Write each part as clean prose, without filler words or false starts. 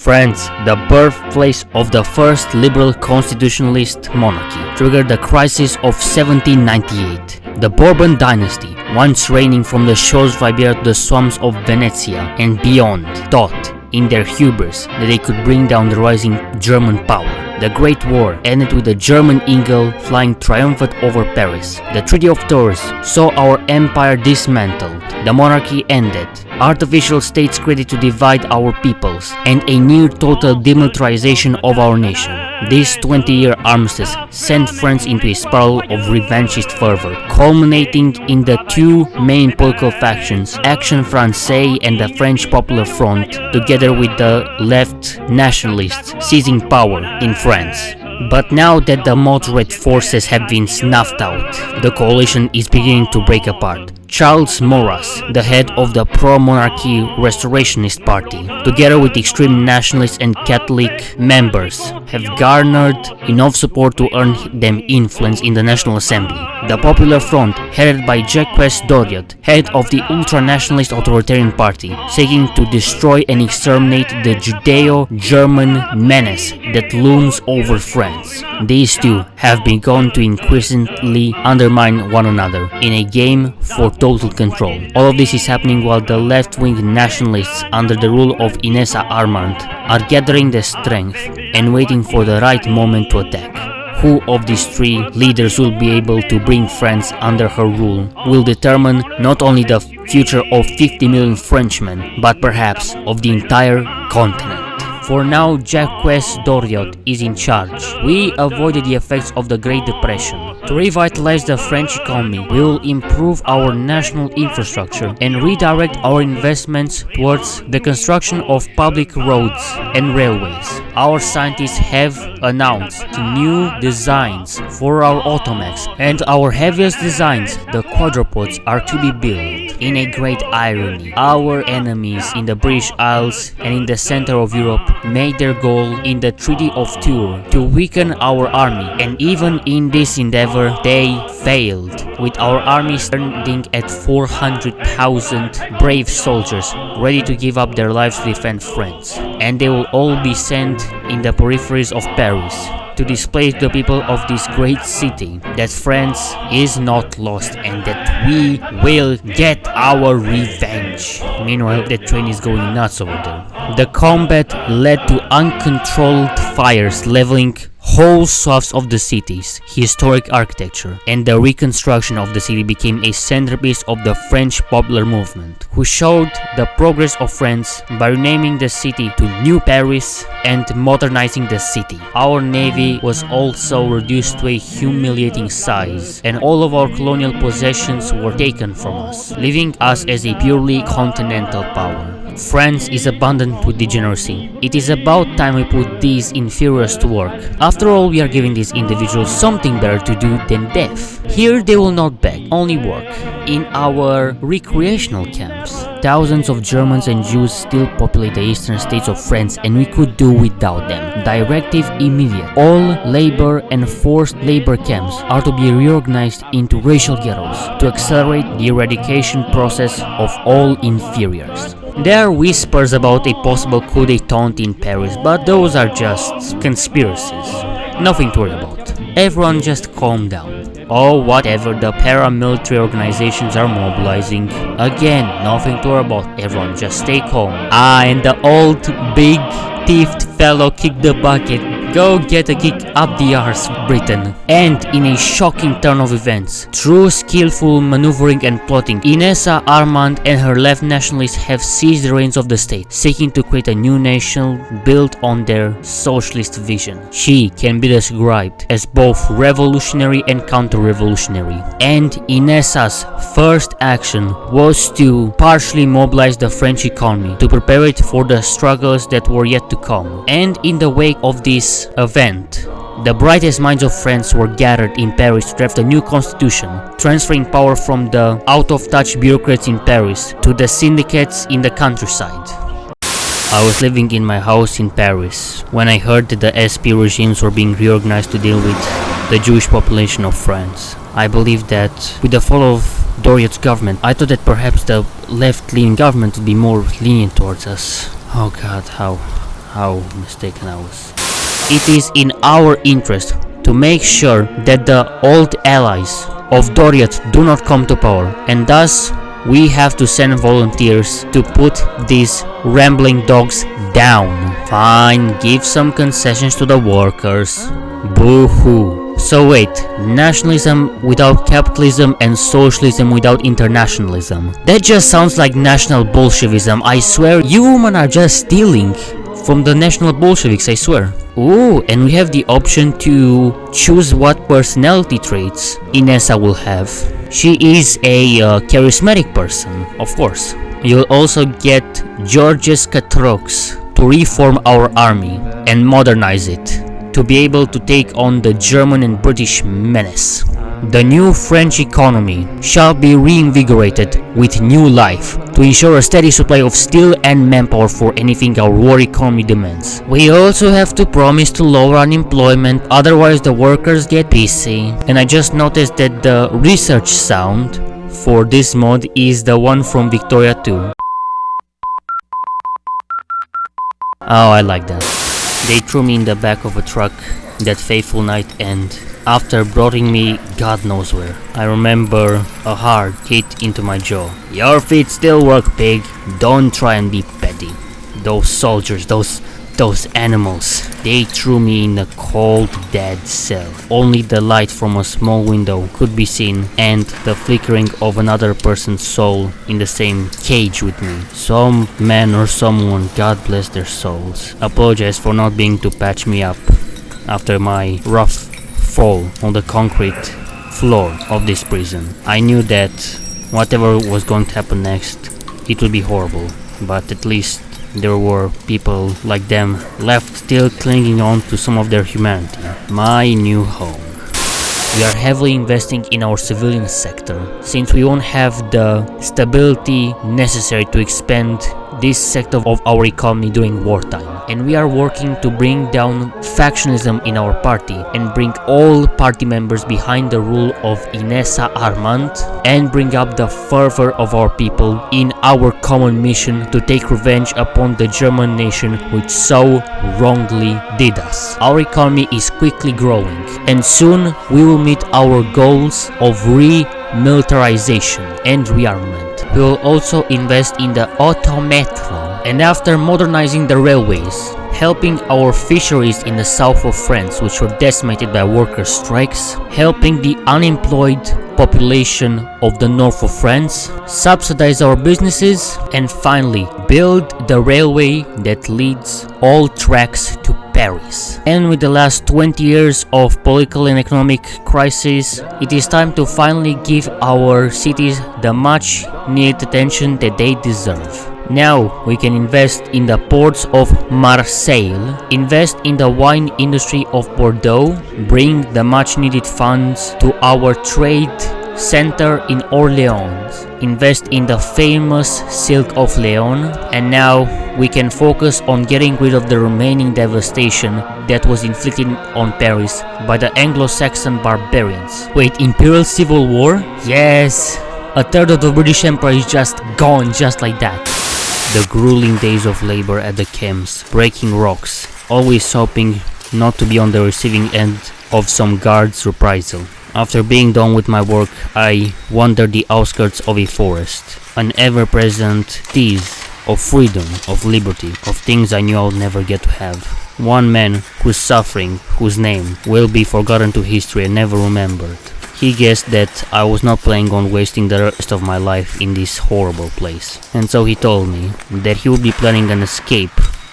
France, the birthplace of the first liberal constitutionalist monarchy, triggered the crisis of 1798. The Bourbon dynasty, once reigning from the shores of Iberia to the swamps of Venetia and beyond, thought in their hubris that they could bring down the rising German power. The Great War ended with the German eagle flying triumphant over Paris. The Treaty of Tours saw our empire dismantled. The monarchy ended. Artificial states created to divide our peoples, and a near total demilitarization of our nation. This 20-year armistice sent France into a spiral of revanchist fervor, culminating in the two main political factions, Action Française and the French Popular Front, together with the left nationalists seizing power in France. But now that the moderate forces have been snuffed out, the coalition is beginning to break apart. Charles Maurras, the head of the pro-monarchy restorationist party, together with extreme nationalists and Catholic members, have garnered enough support to earn them influence in the National Assembly. The Popular Front, headed by Jaques Doriot, head of the ultra-nationalist authoritarian party, seeking to destroy and exterminate the Judeo-German menace that looms over France. These two have begun to increasingly undermine one another in a game for total control. All of this is happening while the left-wing nationalists under the rule of Inessa Armand are gathering their strength and waiting for the right moment to attack. Who of these three leaders will be able to bring France under her rule will determine not only the future of 50 million Frenchmen, but perhaps of the entire continent. For now, Jaques Doriot is in charge. We avoided the effects of the Great Depression. To revitalize the French economy, we will improve our national infrastructure and redirect our investments towards the construction of public roads and railways. Our scientists have announced new designs for our automax, and our heaviest designs, the quadrupeds, are to be built. In a great irony, our enemies in the British Isles and in the center of Europe made their goal in the Treaty of Tours to weaken our army, and even in this endeavor they failed, with our army standing at 400,000 brave soldiers ready to give up their lives to defend France, and they will all be sent in the peripheries of Paris to display to the people of this great city that France is not lost and that we will get our revenge. Meanwhile, the train is going nuts over there. The combat led to uncontrolled fires leveling whole swaths of the city's historic architecture, and the reconstruction of the city became a centerpiece of the French popular movement, who showed the progress of France by renaming the city to New Paris and modernizing the city. Our navy was also reduced to a humiliating size, and all of our colonial possessions were taken from us, leaving us as a purely continental power. France is abundant with degeneracy. It is about time we put these inferiors to work. After all, we are giving these individuals something better to do than death. Here they will not beg, only work. In our recreational camps, thousands of Germans and Jews still populate the eastern states of France, and we could do without them. Directive immediate. All labor and forced labor camps are to be reorganized into racial ghettos to accelerate the eradication process of all inferiors. There are whispers about a possible coup d'etat in Paris, but those are just conspiracies. Nothing to worry about. Everyone just calm down. Oh, whatever, the paramilitary organizations are mobilizing. Again, nothing to worry about. Everyone just stay calm. And the old big teethed fellow kicked the bucket. Go get a kick up the arse, Britain. And in a shocking turn of events, through skillful maneuvering and plotting, Inessa Armand and her left nationalists have seized the reins of the state, seeking to create a new nation built on their socialist vision. She can be described as both revolutionary and counter-revolutionary. And Inessa's first action was to partially mobilize the French economy to prepare it for the struggles that were yet to come. And in the wake of this event, the brightest minds of France were gathered in Paris to draft a new constitution, transferring power from the out-of-touch bureaucrats in Paris to the syndicates in the countryside. I was living in my house in Paris when I heard that the SP regimes were being reorganized to deal with the Jewish population of France. I believe that with the fall of Doriot's government, I thought that perhaps the left-leaning government would be more lenient towards us. Oh God, how how mistaken I was. It is in our interest to make sure that the old allies of Doriot do not come to power, and thus we have to send volunteers to put these rambling dogs down. Fine, give some concessions to the workers. Boo-hoo. So wait, nationalism without capitalism and socialism without internationalism. That just sounds like National Bolshevism. I swear, you women are just stealing from the National Bolsheviks, I swear. Ooh, and we have the option to choose what personality traits 𝒂𝒂𝒏𝒄𝒆 will have. She is a charismatic person, of course. You'll also get Jaques Doriot to reform our army and modernize it, to be able to take on the German and British menace. The new French economy shall be reinvigorated with new life to ensure a steady supply of steel and manpower for anything our war economy demands. We also have to promise to lower unemployment, otherwise the workers get pissy. And I just noticed that the research sound for this mod is the one from Victoria 2. Oh, I like that. They threw me in the back of a truck that fateful night, and after broughting me God knows where, I remember a hard hit into my jaw. Your feet still work, pig. Don't try and be petty. Those soldiers, those animals, they threw me in a cold, dead cell. Only the light from a small window could be seen, and the flickering of another person's soul in the same cage with me. Some man or someone, God bless their souls, apologize for not being to patch me up after my rough fall on the concrete floor of this prison. I knew that whatever was going to happen next, it would be horrible, but at least there were people like them left still clinging on to some of their humanity. My new home. We are heavily investing in our civilian sector, since we won't have the stability necessary to expand this sector of our economy during wartime. And we are working to bring down factionalism in our party and bring all party members behind the rule of Inessa Armand, and bring up the fervor of our people in our common mission to take revenge upon the German nation which so wrongly did us. Our economy is quickly growing, and soon we will meet our goals of remilitarization and rearmament. We will also invest in the autometro, and after modernizing the railways, helping our fisheries in the south of France, which were decimated by worker strikes, helping the unemployed population of the north of France, subsidize our businesses, and finally build the railway that leads all tracks to Paris. And with the last 20 years of political and economic crisis, it is time to finally give our cities the much needed attention that they deserve. Now we can invest in the ports of Marseille, invest in the wine industry of Bordeaux, bring the much needed funds to our trade center in Orleans, invest in the famous Silk of Leon, and now we can focus on getting rid of the remaining devastation that was inflicted on Paris by the Anglo-Saxon barbarians. Wait, Imperial Civil War? Yes! A third of the British Empire is just gone, just like that. The grueling days of labor at the camps, breaking rocks, always hoping not to be on the receiving end of some guard's reprisal. After being done with my work, I wandered the outskirts of a forest, an ever-present tease of freedom, of liberty, of things I knew I would never get to have. One man whose suffering, whose name will be forgotten to history and never remembered. He guessed that I was not planning on wasting the rest of my life in this horrible place, and so he told me that he would be planning an escape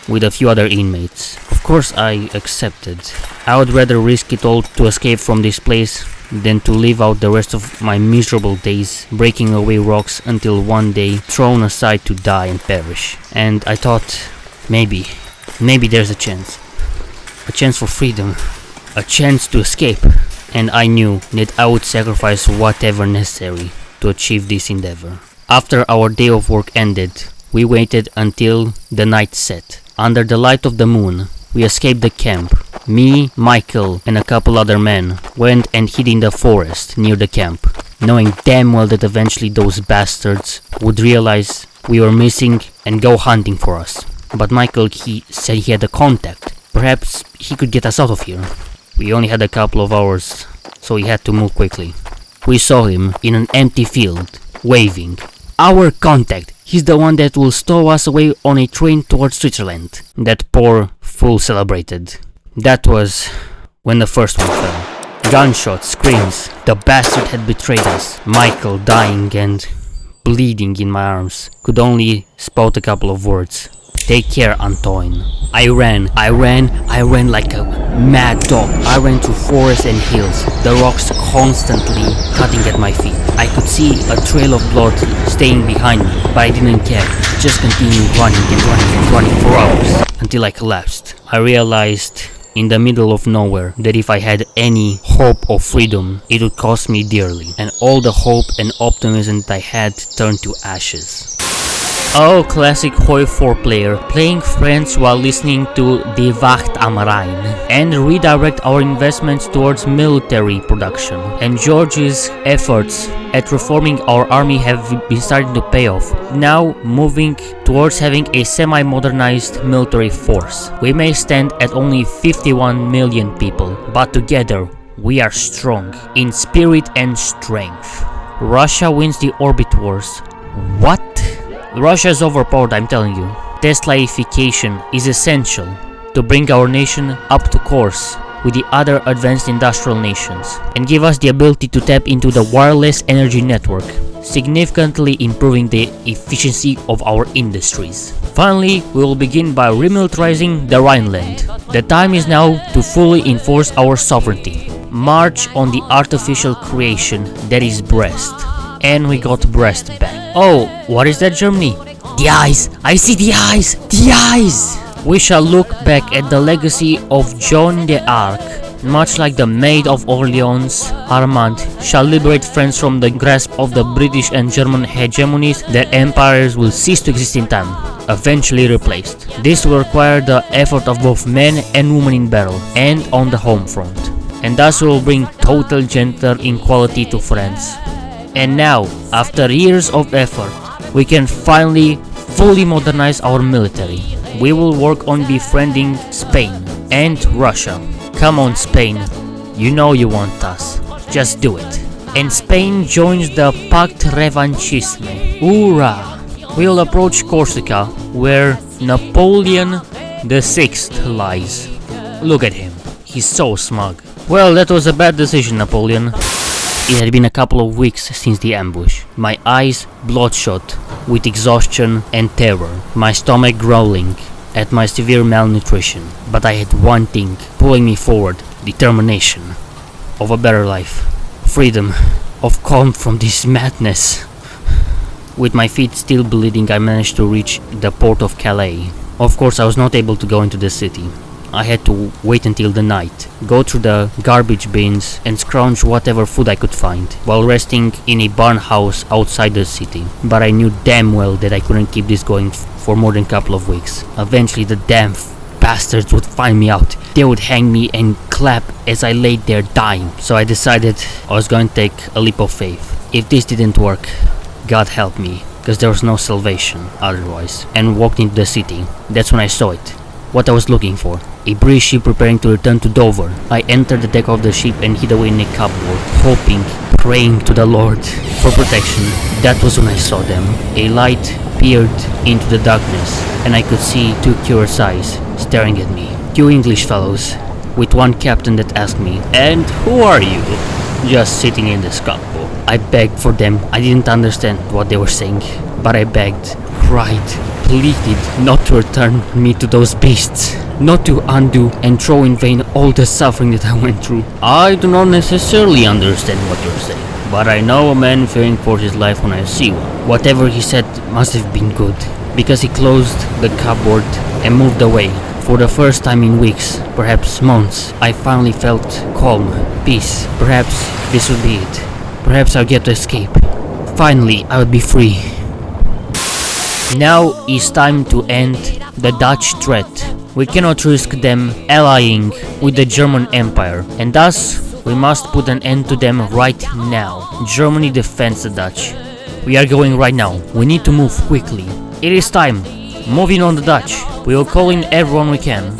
with a few other inmates. Of course I accepted. I would rather risk it all to escape from this place than to live out the rest of my miserable days breaking away rocks until one day thrown aside to die and perish. And I thought, maybe there's a chance for freedom, a chance to escape. And I knew that I would sacrifice whatever necessary to achieve this endeavor. After our day of work ended, we waited until the night set. Under the light of the moon, we escaped the camp. Me, Michael, and a couple other men went and hid in the forest near the camp, knowing damn well that eventually those bastards would realize we were missing and go hunting for us. but Michael, he said he had a contact. Perhaps he could get us out of here. We only had a couple of hours, so he had to move quickly. We saw him in an empty field, waving. Our contact! He's the one that will stow us away on a train towards Switzerland. That poor fool celebrated. That was when the first one fell. Gunshots, screams. The bastard had betrayed us. Michael, dying and bleeding in my arms, could only spout a couple of words. Take care, Antoine. I ran like a mad dog. I ran through forests and hills, the rocks constantly cutting at my feet. I could see a trail of blood staying behind me, but I didn't care. I just continued running for hours, until I collapsed. I realized in the middle of nowhere that if I had any hope of freedom, it would cost me dearly, and all the hope and optimism that I had turned to ashes. Oh, classic 𝒂𝒄𝒏𝒄𝒆 player, playing friends while listening to Die Wacht am Rhein, and redirect our investments towards military production. And George's efforts at reforming our army have been starting to pay off, now moving towards having a semi-modernized military force. We may stand at only 51 million people, but together we are strong in spirit and strength. Russia wins the orbit wars. What? Russia is overpowered, I'm telling you. Teslaification is essential to bring our nation up to course with the other advanced industrial nations and give us the ability to tap into the wireless energy network, significantly improving the efficiency of our industries. Finally, we will begin by remilitarizing the Rhineland. The time is now to fully enforce our sovereignty. March on the artificial creation that is Brest. And we got Brest back. Oh, what is that, Germany? The eyes! I see the eyes! The eyes! We shall look back at the legacy of Joan d'Arc. Much like the Maid of Orleans, Armand shall liberate France from the grasp of the British and German hegemonies. Their empires will cease to exist in time, eventually replaced. This will require the effort of both men and women in battle and on the home front, and thus will bring total gender equality to France. And now, after years of effort, we can finally fully modernize our military. We will work on befriending Spain and Russia. Come on, Spain, you know you want us. Just do it. And Spain joins the Pacte Revanchisme. Hoorah! We'll approach Corsica, where Napoleon VI lies. Look at him, he's so smug. Well, that was a bad decision, Napoleon. It had been a couple of weeks since the ambush. My eyes bloodshot with exhaustion and terror, my stomach growling at my severe malnutrition. But I had one thing pulling me forward: determination of a better life, freedom, of calm from this madness. With my feet still bleeding, I managed to reach the port of Calais. Of course, I was not able to go into the city. I had to wait until the night, go through the garbage bins and scrounge whatever food I could find, while resting in a barn house outside the city. But I knew damn well that I couldn't keep this going for more than a couple of weeks. Eventually the damn bastards would find me out. They would hang me and clap as I laid there dying. So I decided I was going to take a leap of faith. If this didn't work, God help me, because there was no salvation otherwise. And walked into the city. That's when I saw it. What I was looking for. A British ship preparing to return to Dover. I entered the deck of the ship and hid away in a cupboard, hoping, praying to the Lord for protection. That was when I saw them. A light peered into the darkness, and I could see two curious eyes staring at me. Two English fellows, with one captain that asked me, "And who are you?" Just sitting in this cupboard. I begged for them. I didn't understand what they were saying, but I begged, cried, pleaded not to return me to those beasts, not to undo and throw in vain all the suffering that I went through. I do not necessarily understand what you're saying, but I know a man fearing for his life when I see one. Whatever he said must have been good, because he closed the cupboard and moved away. For the first time in weeks, perhaps months, I finally felt calm, peace. Perhaps this would be it. Perhaps I'll get to escape. Finally, I would be free. Now is time to end the Dutch threat. We cannot risk them allying with the German Empire, and thus we must put an end to them right now. Germany defends the Dutch. We are going right now. We need to move quickly. It is time. Moving on the Dutch, we will call in everyone we can.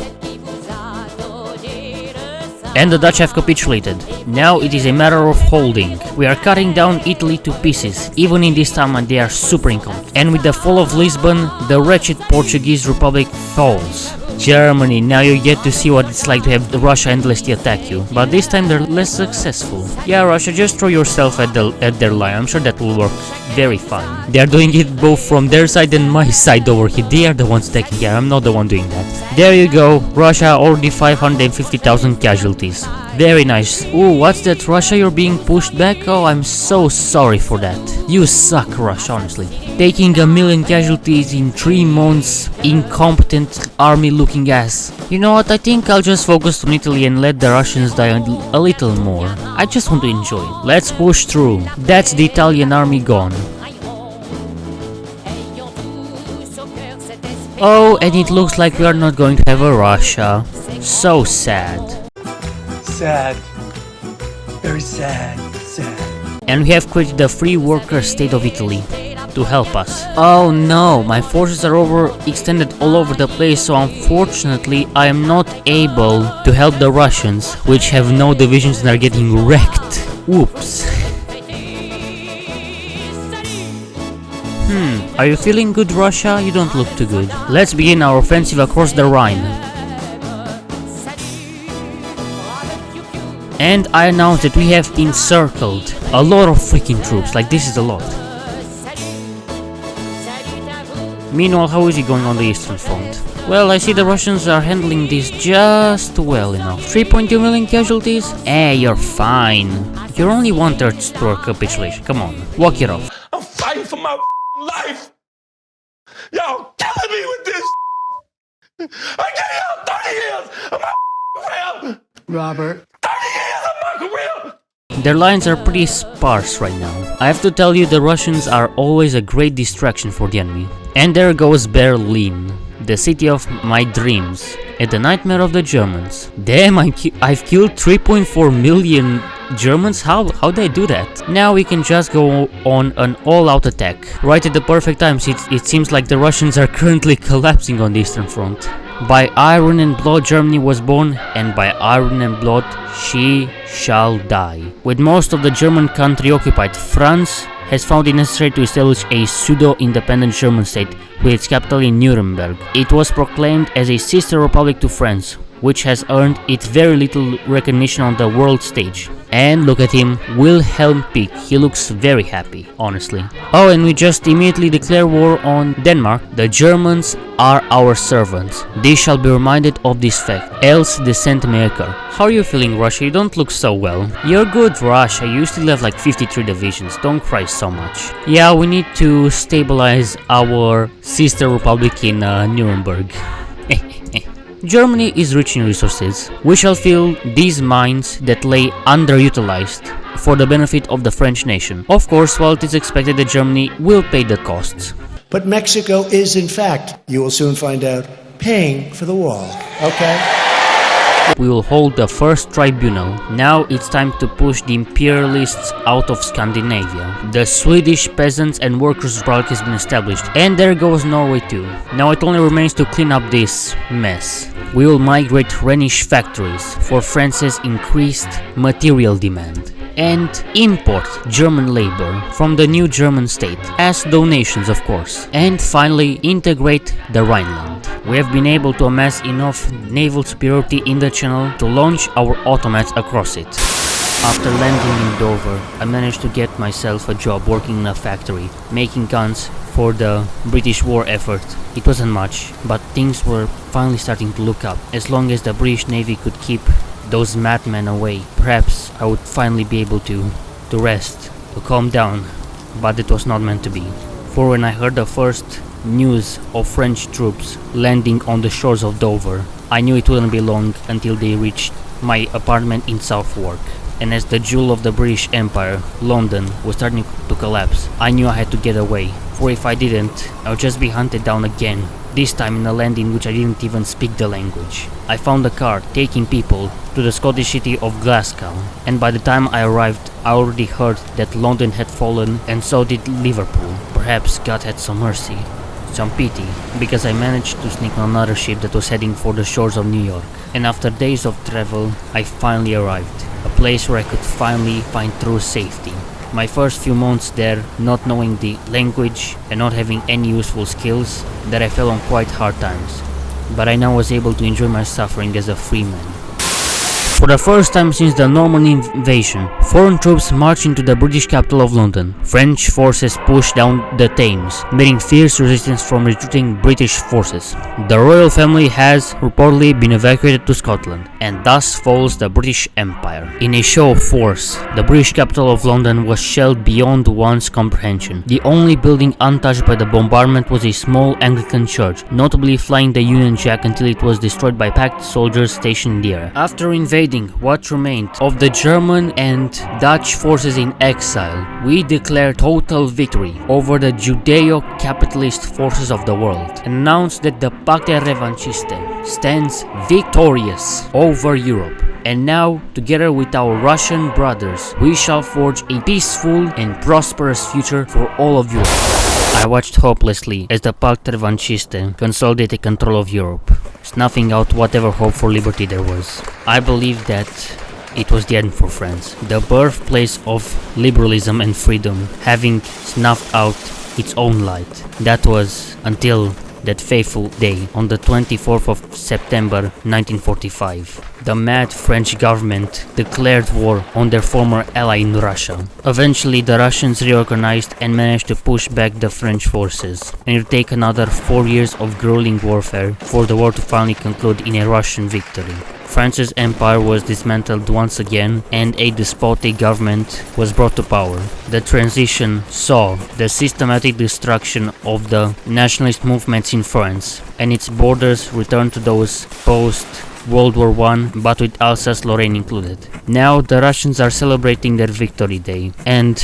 And the Dutch have capitulated. Now it is a matter of holding. We are cutting down Italy to pieces, even in this time when they are super incompetent. And with the fall of Lisbon, the wretched Portuguese Republic falls. Germany, now you get to see what it's like to have Russia endlessly attack you, but this time they're less successful. Yeah, Russia, just throw yourself at their line, I'm sure that will work very fine. They're doing it both from their side and my side over here, they are the ones taking care, I'm not the one doing that. There you go, Russia already 550,000 casualties. Very nice. Ooh, what's that, Russia, you're being pushed back? Oh, I'm so sorry for that. You suck, Russia, honestly. Taking 1 million casualties in 3 months, incompetent army looking ass. You know what, I think I'll just focus on Italy and let the Russians die a little more. I just want to enjoy it. Let's push through. That's the Italian army gone. Oh, and it looks like we are not going to have a Russia. So sad. Sad. Very sad. Sad. And we have created the free worker state of Italy to help us. Oh no, my forces are overextended all over the place, so unfortunately I am not able to help the Russians, which have no divisions and are getting wrecked. Oops. Are you feeling good, Russia? You don't look too good. Let's begin our offensive across the Rhine. And I announce that we have encircled a lot of freaking troops, like this is a lot. Meanwhile, how is it going on the Eastern Front? Well, I see the Russians are handling this just well enough. 3.2 million casualties? You're fine. You're only 1/3 store capitulation, come on, walk it off. I'm fighting for my life! Y'all killing me with this! I gave y'all 30 years of my career! Robert. 30 years of my career! Their lines are pretty sparse right now. I have to tell you, the Russians are always a great distraction for the enemy. And there goes Berlin, the city of my dreams, and the nightmare of the Germans. Damn, I've killed 3.4 million Germans? How did I do that? Now we can just go on an all-out attack. Right at the perfect time, it seems like the Russians are currently collapsing on the Eastern Front. By iron and blood Germany was born, and by iron and blood she shall die. With most of the German country occupied, France has found it necessary to establish a pseudo-independent German state with its capital in Nuremberg. It was proclaimed as a sister republic to France, which has earned it very little recognition on the world stage. And look at him, Wilhelm Pieck, he looks very happy, honestly. Oh, and we just immediately declare war on Denmark. The Germans are our servants. They shall be reminded of this fact, else descent may occur. How are you feeling, Russia? You don't look so well. You're good, Russia, you still have like 53 divisions, don't cry so much. Yeah, we need to stabilize our sister republic in Nuremberg. Germany is rich in resources. We shall fill these mines that lay underutilized for the benefit of the French nation. Of course, while it is expected that Germany will pay the costs. But Mexico is, in fact, you will soon find out, paying for the wall, okay? We will hold the first tribunal. Now it's time to push the imperialists out of Scandinavia. The Swedish Peasants and Workers' Republic has been established, and there goes Norway too. Now it only remains to clean up this mess. We will migrate Rhenish factories for France's increased material demand, and import German labor from the new German state, as donations of course, and finally integrate the Rhineland. We have been able to amass enough naval superiority in the channel to launch our automats across it. After landing in Dover, I managed to get myself a job working in a factory, making guns for the British war effort. It wasn't much, but things were finally starting to look up. As long as the British Navy could keep those madmen away, perhaps I would finally be able to rest, to calm down, but it was not meant to be. For when I heard the first news of French troops landing on the shores of Dover, I knew it wouldn't be long until they reached my apartment in Southwark. And as the jewel of the British Empire, London, was starting to collapse, I knew I had to get away, for if I didn't, I would just be hunted down again, this time in a land in which I didn't even speak the language. I found a car taking people to the Scottish city of Glasgow, and by the time I arrived, I already heard that London had fallen, and so did Liverpool. Perhaps God had some mercy. some pity, because I managed to sneak on another ship that was heading for the shores of New York. And after days of travel, I finally arrived, a place where I could finally find true safety. My first few months there, not knowing the language and not having any useful skills, that I fell on quite hard times. But I now was able to enjoy my suffering as a free man. For the first time since the Norman invasion, foreign troops marched into the British capital of London. French forces pushed down the Thames, meeting fierce resistance from retreating British forces. The royal family has reportedly been evacuated to Scotland, and thus falls the British Empire. In a show of force, the British capital of London was shelled beyond one's comprehension. The only building untouched by the bombardment was a small Anglican church, notably flying the Union Jack until it was destroyed by packed soldiers stationed there. After invading what remained of the German and Dutch forces in exile, we declared total victory over the Judeo-capitalist forces of the world, and announced that the Pacte Revanchiste stands victorious over Europe. And now, together with our Russian brothers, we shall forge a peaceful and prosperous future for all of Europe. I watched hopelessly as the Pacte Revanchiste consolidated control of Europe, snuffing out whatever hope for liberty there was. I believe that it was the end for France, the birthplace of liberalism and freedom, having snuffed out its own light. That was until that fateful day on the 24th of September 1945. The mad French government declared war on their former ally in Russia. Eventually the Russians reorganized and managed to push back the French forces, and it would take another 4 years of grueling warfare for the war to finally conclude in a Russian victory. France's empire was dismantled once again, and a despotic government was brought to power. The transition saw the systematic destruction of the nationalist movements in France, and its borders returned to those post-World War I, but with Alsace-Lorraine included. Now the Russians are celebrating their victory day, and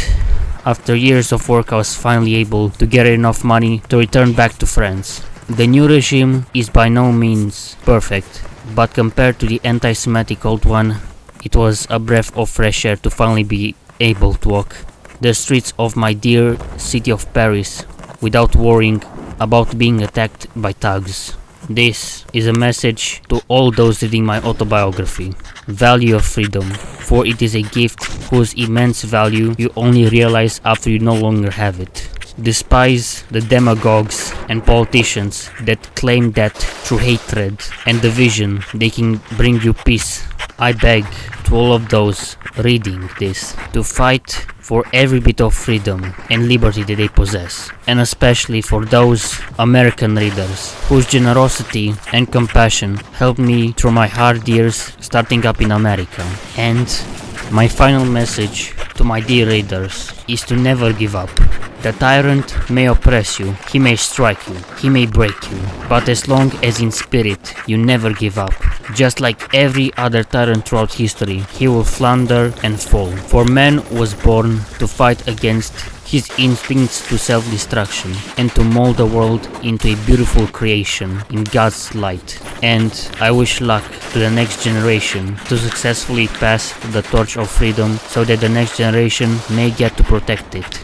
after years of work I was finally able to get enough money to return back to France. The new regime is by no means perfect, but compared to the anti-Semitic old one, it was a breath of fresh air to finally be able to walk the streets of my dear city of Paris without worrying about being attacked by thugs. This is a message to all those reading my autobiography. Value of freedom, for it is a gift whose immense value you only realize after you no longer have it. Despise the demagogues and politicians that claim that through hatred and division they can bring you peace. I beg to all of those reading this to fight for every bit of freedom and liberty that they possess, and especially for those American readers whose generosity and compassion helped me through my hard years starting up in America. And my final message to my dear readers is to never give up. The tyrant may oppress you, he may strike you, he may break you, but as long as in spirit you never give up. Just like every other tyrant throughout history, he will flounder and fall. For man was born to fight against his instincts to self-destruction and to mold the world into a beautiful creation in God's light. And I wish luck to the next generation to successfully pass the torch of freedom so that the next generation may get to protect it.